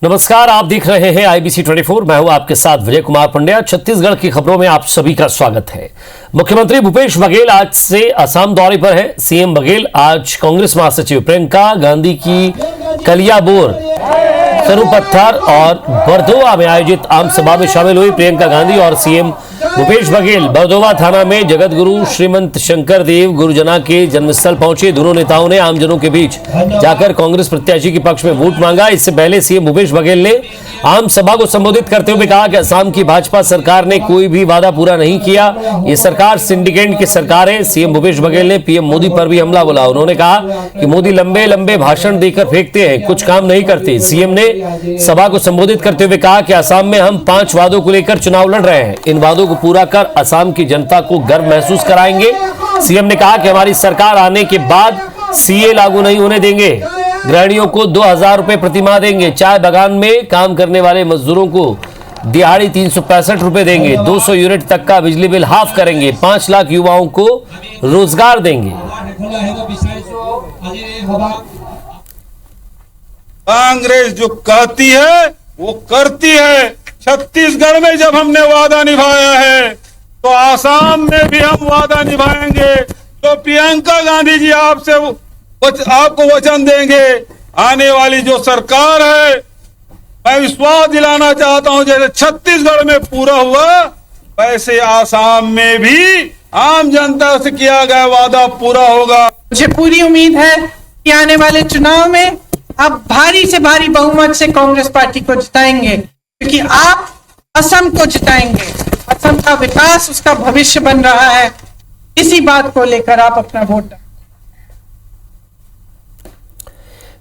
नमस्कार, आप देख रहे हैं IBC 24। मैं हूं आपके साथ विजय कुमार पंड्या। छत्तीसगढ़ की खबरों में आप सभी का स्वागत है। मुख्यमंत्री भूपेश बघेल आज से असम दौरे पर है। सीएम बघेल आज कांग्रेस महासचिव प्रियंका गांधी की कलियाबोर, सरुपत्थर और बरदोवा में आयोजित आम सभा में शामिल हुई। प्रियंका गांधी और सीएम भूपेश बघेल बरदोवा थाना में जगत गुरु श्रीमंत शंकर देव गुरुजना के जन्मस्थल पहुंचे। दोनों नेताओं ने आमजनों के बीच जाकर कांग्रेस प्रत्याशी के पक्ष में वोट मांगा। इससे पहले सीएम भूपेश बघेल ने आम सभा को संबोधित करते हुए कहा कि असम की भाजपा सरकार ने कोई भी वादा पूरा नहीं किया। ये सरकार सिंडिकेट की सरकार है। सीएम भूपेश बघेल ने पीएम मोदी पर भी हमला बोला। उन्होंने कहा कि मोदी लंबे लंबे भाषण देकर फेंकते हैं, कुछ काम नहीं करते। सीएम ने सभा को संबोधित करते हुए कहा कि असम में हम 5 वादों को लेकर चुनाव लड़ रहे हैं। इन वादों को पूरा कर असम की जनता को गर्व महसूस कराएंगे। सीएम ने कहा कि हमारी सरकार आने के बाद सीए लागू नहीं होने देंगे। गृहिणियों को 2000 रुपए प्रतिमाह देंगे। चाय बागान में काम करने वाले मजदूरों को दिहाड़ी 365 रुपए देंगे। 200 यूनिट तक का बिजली बिल हाफ करेंगे। 5 लाख युवाओं को रोजगार देंगे। कांग्रेस जो कहती है वो करती है। छत्तीसगढ़ में जब हमने वादा निभाया है तो आसाम में भी हम वादा निभाएंगे। तो प्रियंका गांधी जी आपको वचन देंगे, आने वाली जो सरकार है, मैं विश्वास दिलाना चाहता हूं जैसे छत्तीसगढ़ में पूरा हुआ वैसे आसाम में भी आम जनता से किया गया वादा पूरा होगा। मुझे पूरी उम्मीद है कि आने वाले चुनाव में आप भारी से भारी बहुमत से कांग्रेस पार्टी को जिताएंगे, क्योंकि आप असम को जिताएंगे। असम का विकास, उसका भविष्य बन रहा है। इसी बात को लेकर आप अपना वोट डालें।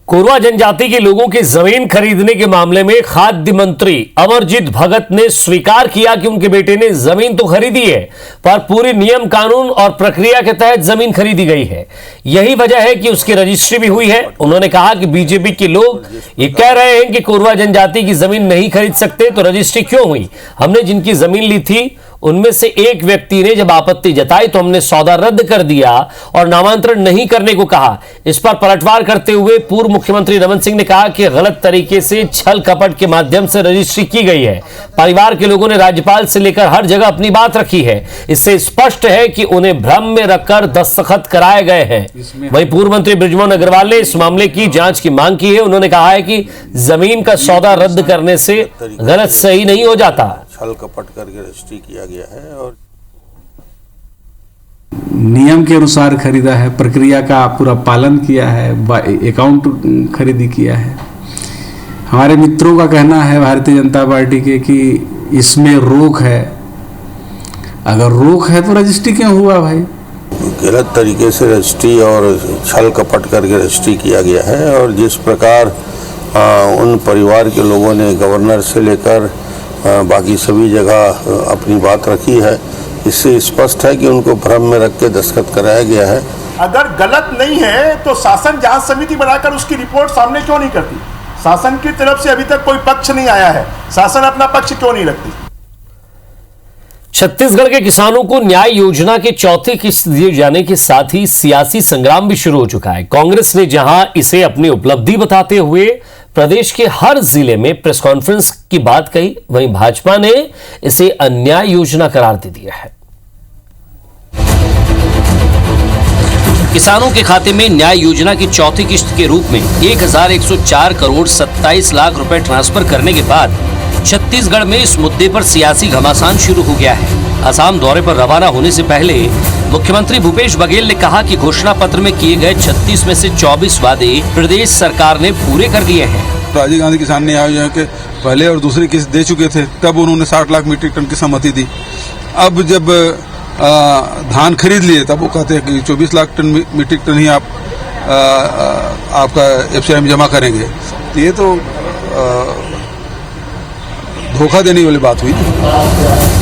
कोरवा जनजाति के लोगों की जमीन खरीदने के मामले में खाद्य मंत्री अमरजीत भगत ने स्वीकार किया कि उनके बेटे ने जमीन तो खरीदी है, पर पूरे नियम कानून और प्रक्रिया के तहत जमीन खरीदी गई है। यही वजह है कि उसकी रजिस्ट्री भी हुई है। उन्होंने कहा कि बीजेपी के लोग ये कह रहे हैं कि कोरवा जनजाति की जमीन नहीं खरीद सकते, तो रजिस्ट्री क्यों हुई? हमने जिनकी जमीन ली थी उनमें से एक व्यक्ति ने जब आपत्ति जताई तो हमने सौदा रद्द कर दिया और नामांतरण नहीं करने को कहा। इस पर पलटवार करते हुए पूर्व मुख्यमंत्री रमन सिंह ने कहा कि गलत तरीके से छल कपट के माध्यम से रजिस्ट्री की गई है। परिवार के लोगों ने राज्यपाल से लेकर हर जगह अपनी बात रखी है। इससे स्पष्ट है कि उन्हें भ्रम में रखकर दस्तखत कराए गए हैं। वहीं पूर्व मंत्री बृजमोहन अग्रवाल ने इस मामले की जांच की मांग की है। उन्होंने कहा है कि जमीन का सौदा रद्द करने से गलत सही नहीं हो जाता। छल कपट करके रजिस्ट्री किया गया है और नियम के अनुसार खरीदा है, प्रक्रिया का पूरा पालन किया है, अकाउंट खरीदी किया है। हमारे मित्रों का कहना है भारतीय जनता पार्टी के कि इसमें रोक है। अगर रोक है तो रजिस्ट्री क्यों हुआ भाई? गलत तरीके से रजिस्ट्री और छल कपट करके रजिस्ट्री किया गया है। और जिस प्रकार उन परिवार के लोगों ने गवर्नर से लेकर बाकी सभी जगह अपनी बात रखी है, इससे स्पष्ट है कि उनको भ्रम में रख के दस्तखत कराया गया है। अगर गलत नहीं है तो शासन जांच समिति बनाकर उसकी रिपोर्ट सामने क्यों नहीं करती? शासन की तरफ से अभी तक कोई पक्ष नहीं आया है, शासन अपना पक्ष क्यों नहीं रखती? छत्तीसगढ़ के किसानों को न्याय योजना के चौथी किस्त दिए जाने के साथ ही सियासी संग्राम भी शुरू हो चुका है। कांग्रेस ने जहां इसे अपनी उपलब्धि बताते हुए प्रदेश के हर जिले में प्रेस कॉन्फ्रेंस की बात कही, वहीं भाजपा ने इसे अन्याय योजना करार दे दिया है। किसानों के खाते में न्याय योजना की चौथी किस्त के रूप में 1104 करोड़ 27 लाख रुपए ट्रांसफर करने के बाद छत्तीसगढ़ में इस मुद्दे पर सियासी घमासान शुरू हो गया है। असम दौरे पर रवाना होने से पहले मुख्यमंत्री भूपेश बघेल ने कहा कि घोषणा पत्र में किए गए 36 में से 24 वादे प्रदेश सरकार ने पूरे कर दिए हैं। राजीव गांधी किसान न्याय योजना के पहले और दूसरी किस्त दे चुके थे, तब उन्होंने 60 लाख मीट्रिक टन की सहमति दी। अब जब धान खरीद लिए तब वो कहते हैं कि 24 लाख टन मीट्रिक टन ही आपका FCI में जमा करेंगे। ये तो धोखा देने वाली बात हुई।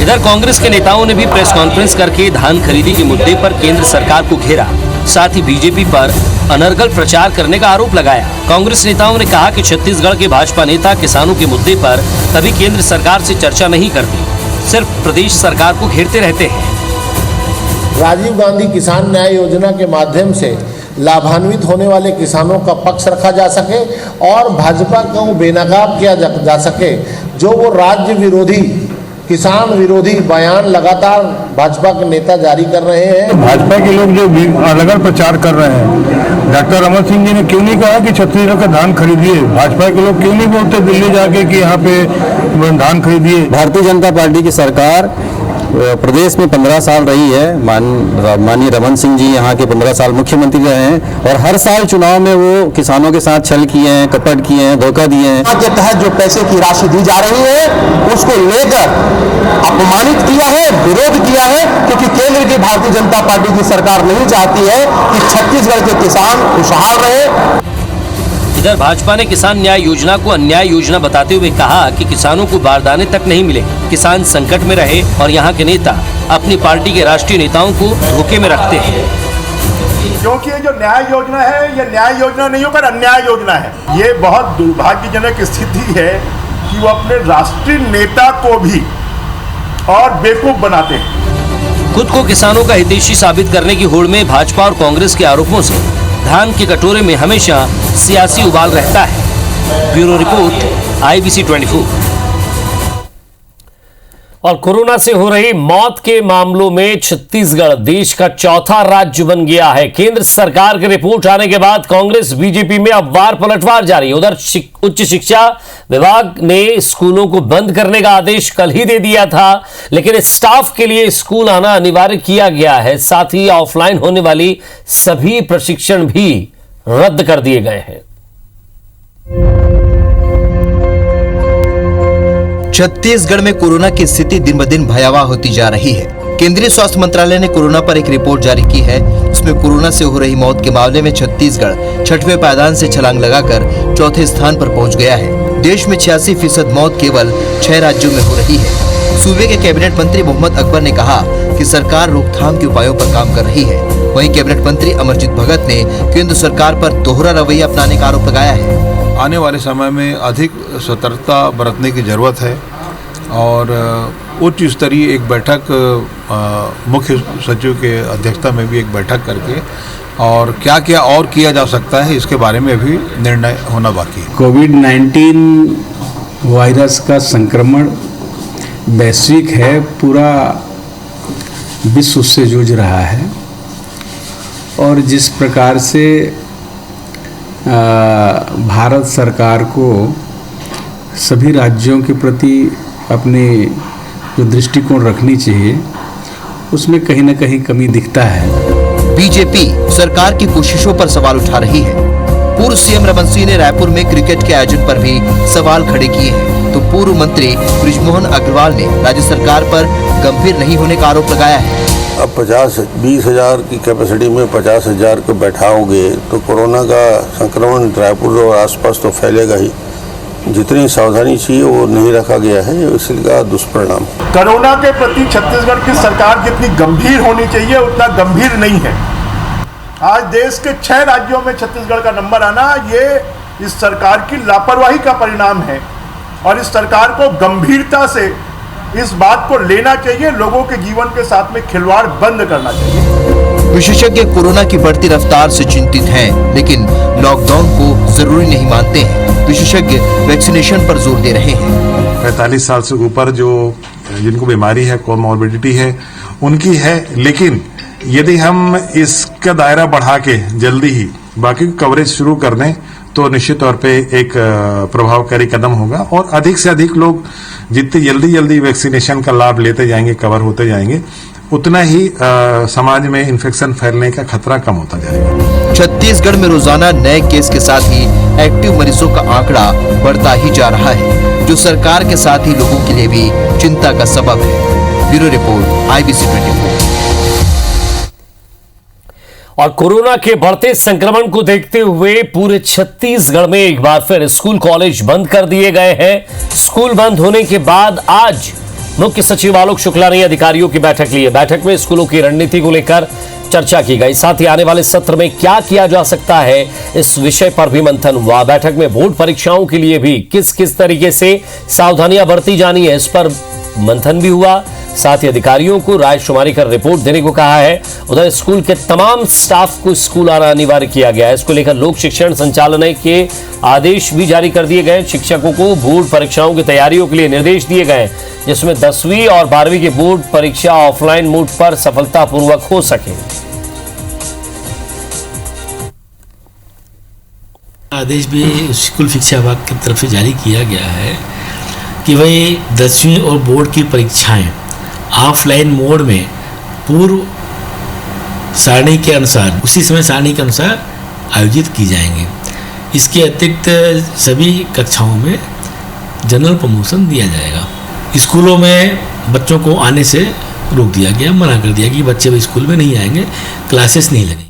इधर कांग्रेस के नेताओं ने भी प्रेस कॉन्फ्रेंस करके धान खरीदी के मुद्दे पर केंद्र सरकार को घेरा, साथ ही बीजेपी पर अनर्गल प्रचार करने का आरोप लगाया। कांग्रेस नेताओं ने कहा कि छत्तीसगढ़ के भाजपा नेता किसानों के मुद्दे पर कभी केंद्र सरकार से चर्चा नहीं करती, सिर्फ प्रदेश सरकार को घेरते रहते हैं। राजीव गांधी किसान न्याय योजना के माध्यम से लाभान्वित होने वाले किसानों का पक्ष रखा जा सके और भाजपा को बेनकाब किया जा सके। जो वो राज्य विरोधी, किसान विरोधी बयान लगातार भाजपा के नेता जारी कर रहे हैं। भाजपा के लोग जो अलग प्रचार कर रहे हैं, डॉक्टर रमन सिंह जी ने क्यों नहीं कहा कि छत्तीसगढ़ का धान खरीदिए? भाजपा के लोग क्यों नहीं बोलते दिल्ली जाके कि यहाँ पे धान खरीदिए? भारतीय जनता पार्टी की सरकार प्रदेश में 15 साल रही है। माननीय रमन सिंह जी यहाँ के 15 साल मुख्यमंत्री रहे हैं और हर साल चुनाव में वो किसानों के साथ छल किए हैं, कपट किए हैं, धोखा दिए हैं। के तहत जो पैसे की राशि दी जा रही है उसको लेकर अपमानित किया है, विरोध किया है, क्योंकि केंद्र की भारतीय जनता पार्टी की सरकार नहीं चाहती है कि छत्तीसगढ़ के किसान खुशहाल रहे। इधर भाजपा ने किसान न्याय योजना को अन्याय योजना बताते हुए कहा कि किसानों को बारदाने तक नहीं मिले, किसान संकट में रहे और यहाँ के नेता अपनी पार्टी के राष्ट्रीय नेताओं को धोखे में रखते हैं। क्योंकि ये जो न्याय योजना है, ये न्याय योजना नहीं होकर अन्याय योजना है। ये बहुत दुर्भाग्यजनक स्थिति है कि वो अपने राष्ट्रीय नेता को भी और बेवकूफ बनाते हैं। खुद को किसानों का हितैषी साबित करने की होड़ में भाजपा और कांग्रेस के आरोपों से धान के कटोरे में हमेशा सियासी उबाल रहता है। Bureau report, IBC 24। और कोरोना से हो रही मौत के मामलों में छत्तीसगढ़ देश का चौथा राज्य बन गया है। केंद्र सरकार की रिपोर्ट आने के बाद कांग्रेस बीजेपी में अब वार पलटवार जारी है। उधर उच्च शिक्षा विभाग ने स्कूलों को बंद करने का आदेश कल ही दे दिया था, लेकिन स्टाफ के लिए स्कूल आना अनिवार्य किया गया है। साथ ही ऑफलाइन होने वाली सभी प्रशिक्षण भी रद्द कर दिए गए हैं। छत्तीसगढ़ में कोरोना की स्थिति दिन ब दिन भयावह होती जा रही है। केंद्रीय स्वास्थ्य मंत्रालय ने कोरोना पर एक रिपोर्ट जारी की है। उसमें कोरोना से हो रही मौत के मामले में छत्तीसगढ़ 6वें पायदान से छलांग लगाकर चौथे स्थान पर पहुंच गया है। देश में 86% मौत केवल 6 राज्यों में हो रही है। सूबे के कैबिनेट मंत्री मोहम्मद अकबर ने कहा कि सरकार रोकथाम के उपायों पर काम कर रही है। वहीं कैबिनेट मंत्री अमरजीत भगत ने केंद्र सरकार पर दोहरा रवैया अपनाने का आरोप लगाया है। आने वाले समय में अधिक सतर्कता बरतने की जरूरत है और उच्च स्तरीय एक बैठक मुख्य सचिव के अध्यक्षता में भी एक बैठक करके और क्या क्या और किया जा सकता है इसके बारे में भी निर्णय होना बाकी है। कोविड-19 वायरस का संक्रमण वैश्विक है, पूरा विश्व उससे जूझ रहा है और जिस प्रकार से भारत सरकार को सभी राज्यों के प्रति अपनी जो दृष्टिकोण रखनी चाहिए उसमें कहीं न कहीं कमी दिखता है। बीजेपी सरकार की कोशिशों पर सवाल उठा रही है। पूर्व सीएम रमन सिंह ने रायपुर में क्रिकेट के आयोजन पर भी सवाल खड़े किए हैं, तो पूर्व मंत्री बृजमोहन अग्रवाल ने राज्य सरकार पर गंभीर नहीं होने का आरोप लगाया है। अब 20 हजार की कैपेसिटी में 50,000 को बैठाओगे तो कोरोना का संक्रमण रायपुर और आसपास तो फैलेगा ही। जितनी सावधानी चाहिए वो नहीं रखा गया है, इसका दुष्परिणाम। कोरोना के प्रति छत्तीसगढ़ की सरकार जितनी गंभीर होनी चाहिए उतना गंभीर नहीं है। आज देश के 6 राज्यों में छत्तीसगढ़ का नंबर आना ये इस सरकार की लापरवाही का परिणाम है और इस सरकार को गंभीरता से इस बात को लेना चाहिए, लोगों के जीवन के साथ में खिलवाड़ बंद करना चाहिए। विशेषज्ञ कोरोना की बढ़ती रफ्तार से चिंतित हैं, लेकिन लॉकडाउन को जरूरी नहीं मानते हैं। विशेषज्ञ वैक्सीनेशन पर जोर दे रहे हैं। 45 साल से ऊपर जो जिनको बीमारी है, कोमॉर्बिडिटी है, उनकी है, लेकिन यदि हम इसका दायरा बढ़ा के जल्दी ही बाकी कवरेज शुरू कर दें तो निश्चित तौर पे एक प्रभावकारी कदम होगा और अधिक से अधिक लोग जितनी जल्दी वैक्सीनेशन का लाभ लेते जाएंगे, कवर होते जाएंगे, उतना ही समाज में इन्फेक्शन फैलने का खतरा कम होता जाएगा। छत्तीसगढ़ में रोजाना नए केस के साथ ही एक्टिव मरीजों का आंकड़ा बढ़ता ही जा रहा है, जो सरकार के साथ ही लोगों के लिए भी चिंता का सबब है। Bureau report, IBC 24। और कोरोना के बढ़ते संक्रमण को देखते हुए पूरे छत्तीसगढ़ में एक बार फिर स्कूल कॉलेज बंद कर दिए गए हैं। स्कूल बंद होने के बाद आज मुख्य सचिव आलोक शुक्ला ने अधिकारियों की बैठक ली है। बैठक में स्कूलों की रणनीति को लेकर चर्चा की गई। साथ ही आने वाले सत्र में क्या किया जा सकता है इस विषय पर भी मंथन हुआ। बैठक में बोर्ड परीक्षाओं के लिए भी किस किस तरीके से सावधानियां बरती जानी है, इस पर मंथन भी हुआ। साथ ही अधिकारियों को राय शुमारी कर रिपोर्ट देने को कहा है उधर स्कूल के तमाम स्टाफ को स्कूल आना अनिवार्य किया गया है। इसको लेकर लोक शिक्षण संचालनालय के आदेश भी जारी कर दिए गए। शिक्षकों को बोर्ड परीक्षाओं की तैयारियों के लिए निर्देश दिए गए, जिसमें 10वीं और 12वीं की बोर्ड परीक्षा ऑफलाइन मोड पर सफलतापूर्वक हो सके। आदेश भी स्कूल शिक्षा विभाग की तरफ से जारी किया गया है कि वही 10वीं और बोर्ड की परीक्षाएं ऑफलाइन मोड में पूर्व सारणी के अनुसार, उसी समय सारणी के अनुसार आयोजित की जाएंगी। इसके अतिरिक्त सभी कक्षाओं में जनरल प्रमोशन दिया जाएगा। स्कूलों में बच्चों को आने से रोक दिया गया, मना कर दिया कि बच्चे स्कूल में नहीं आएंगे, क्लासेस नहीं लगेंगी।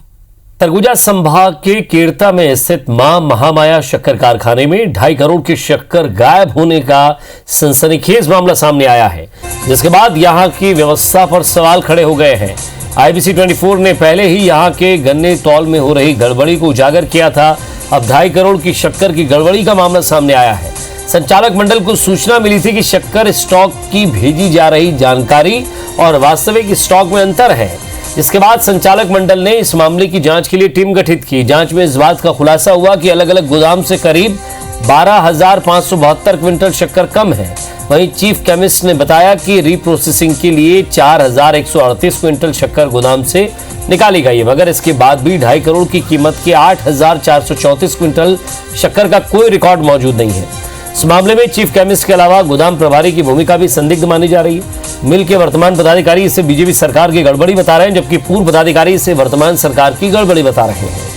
सरगुजा संभाग के केरता में स्थित मां महामाया शक्कर कारखाने में 2.5 करोड़ की शक्कर गायब होने का सनसनीखेज मामला सामने आया है, जिसके बाद यहां की व्यवस्था पर सवाल खड़े हो गए हैं। IBC 24 ने पहले ही यहां के गन्ने तौल में हो रही गड़बड़ी को उजागर किया था। अब 2.5 करोड़ की शक्कर की गड़बड़ी का मामला सामने आया है। संचालक मंडल को सूचना मिली थी कि शक्कर स्टॉक की भेजी जा रही जानकारी और वास्तविक स्टॉक में अंतर है। इसके बाद संचालक मंडल ने इस मामले की जांच के लिए टीम गठित की। जांच में इस बात का खुलासा हुआ कि अलग अलग गोदाम से करीब 12,572 क्विंटल शक्कर कम है। वहीं चीफ केमिस्ट ने बताया कि रीप्रोसेसिंग के लिए 4,138 क्विंटल शक्कर गोदाम से निकाली गई है, मगर इसके बाद भी 2.5 करोड़ की कीमत के 8,434 क्विंटल शक्कर का कोई रिकॉर्ड मौजूद नहीं है। इस मामले में चीफ केमिस्ट के अलावा गोदाम प्रभारी की भूमिका भी संदिग्ध मानी जा रही है। मिल के वर्तमान पदाधिकारी इसे बीजेपी सरकार की गड़बड़ी बता रहे हैं, जबकि पूर्व पदाधिकारी इसे वर्तमान सरकार की गड़बड़ी बता रहे हैं।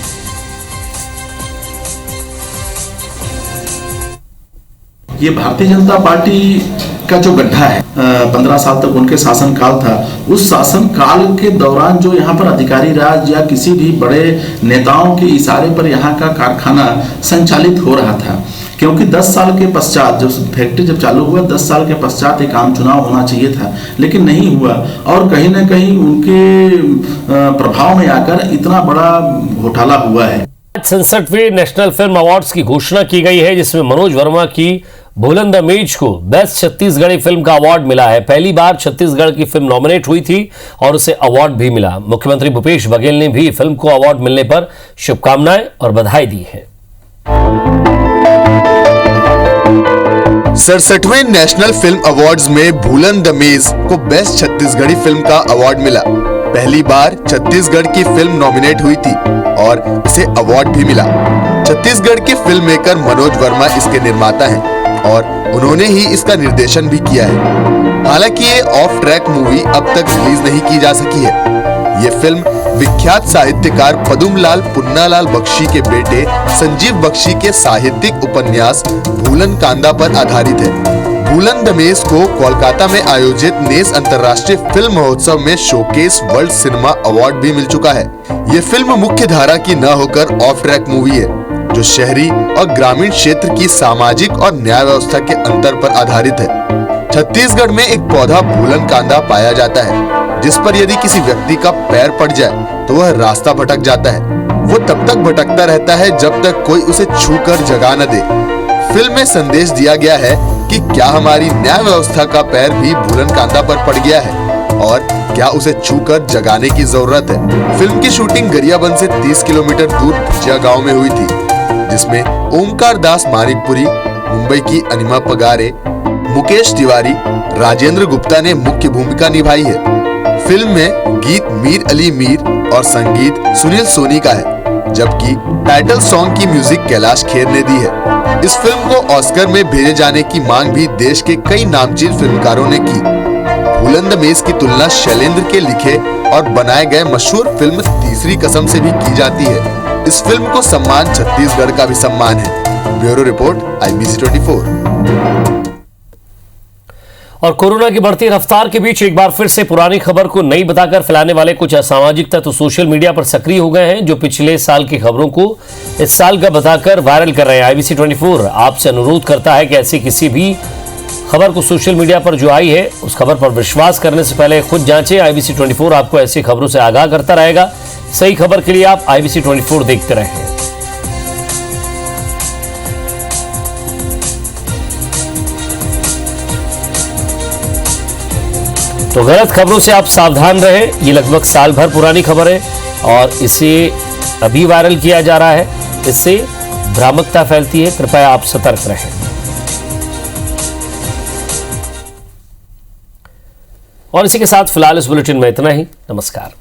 ये भारतीय जनता पार्टी का जो गड्ढा है, 15 साल तक उनके शासनकाल था, उस शासनकाल के दौरान जो यहाँ पर अधिकारी राज या किसी भी बड़े नेताओं के इशारे पर यहाँ का कारखाना संचालित हो रहा था। क्योंकि 10 साल के पश्चात जब फैक्ट्री जब चालू हुआ, 10 साल के पश्चात एक आम चुनाव होना चाहिए था, लेकिन नहीं हुआ और कहीं ना कहीं उनके प्रभाव में आकर इतना बड़ा घोटाला हुआ है। 67वें नेशनल फिल्म अवार्ड्स की घोषणा की गई है, जिसमें मनोज वर्मा की बुलंद अमीज को बेस्ट छत्तीसगढ़ी फिल्म का अवार्ड मिला है। पहली बार छत्तीसगढ़ की फिल्म नॉमिनेट हुई थी और उसे अवार्ड भी मिला। मुख्यमंत्री भूपेश बघेल ने भी फिल्म को अवार्ड मिलने पर शुभकामनाएं और बधाई दी है। 67वें नेशनल फिल्म अवार्ड्स में बुलंद अमीज को बेस्ट छत्तीसगढ़ी फिल्म का अवार्ड मिला। पहली बार छत्तीसगढ़ की फिल्म नॉमिनेट हुई थी और इसे अवार्ड भी मिला। छत्तीसगढ़ के फिल्म मेकर मनोज वर्मा इसके निर्माता हैं और उन्होंने ही इसका निर्देशन भी किया है। हालांकि ये ऑफ ट्रैक मूवी अब तक रिलीज नहीं की जा सकी है। ये फिल्म विख्यात साहित्यकार पदुमलाल पुन्नालाल बख्शी के बेटे संजीव बख्शी के साहित्यिक उपन्यास भूलन कांदा पर आधारित है। बुलंद अमीज को कोलकाता में आयोजित नेस अंतर्राष्ट्रीय फिल्म महोत्सव में शोकेस वर्ल्ड सिनेमा अवार्ड भी मिल चुका है। ये फिल्म मुख्य धारा की न होकर ऑफ ट्रैक मूवी है, जो शहरी और ग्रामीण क्षेत्र की सामाजिक और न्याय व्यवस्था के अंतर पर आधारित है। छत्तीसगढ़ में एक पौधा भूलन कांदा पाया जाता है, जिस पर यदि किसी व्यक्ति का पैर पड़ जाए तो वह रास्ता भटक जाता है। वो तब तक भटकता रहता है जब तक कोई उसे छूकर जगा न दे। फिल्म में संदेश दिया गया है कि क्या हमारी न्याय व्यवस्था का पैर भी भूलन कांदा पर पड़ गया है और क्या उसे छूकर जगाने की जरूरत है। फिल्म की शूटिंग गरियाबंद से 30 किलोमीटर दूर भुजिया गांव में हुई थी, जिसमें ओमकार दास मानिकपुरी, मुंबई की अनिमा पगारे, मुकेश तिवारी, राजेंद्र गुप्ता ने मुख्य भूमिका निभाई है। फिल्म में गीत मीर अली मीर और संगीत सुनील सोनी का है, जबकि टाइटल सॉन्ग की म्यूजिक कैलाश खेर ने दी है। इस फिल्म को ऑस्कर में भेजे जाने की मांग भी देश के कई नामचीन फिल्मकारों ने की। बुलंद अमीज की तुलना शैलेंद्र के लिखे और बनाए गए मशहूर फिल्म तीसरी कसम से भी की जाती है। इस फिल्म को सम्मान छत्तीसगढ़ का भी सम्मान है। Bureau report IBC 24। और कोरोना की बढ़ती रफ्तार के बीच एक बार फिर से पुरानी खबर को नई बताकर फैलाने वाले कुछ असामाजिक तत्व सोशल मीडिया पर सक्रिय हो गए हैं, जो पिछले साल की खबरों को इस साल का बताकर वायरल कर रहे हैं। IBC 24 आपसे अनुरोध करता है कि ऐसी किसी भी खबर को सोशल मीडिया पर जो आई है उस खबर पर विश्वास करने से पहले खुद जांचें। IBC 24 आपको ऐसी खबरों से आगाह करता रहेगा। सही खबर के लिए आप IBC 24 देखते रहें। तो गलत खबरों से आप सावधान रहें। ये लगभग साल भर पुरानी खबर है और इसे अभी वायरल किया जा रहा है। इससे भ्रामकता फैलती है, कृपया आप सतर्क रहें। और इसी के साथ फिलहाल इस बुलेटिन में इतना ही। नमस्कार।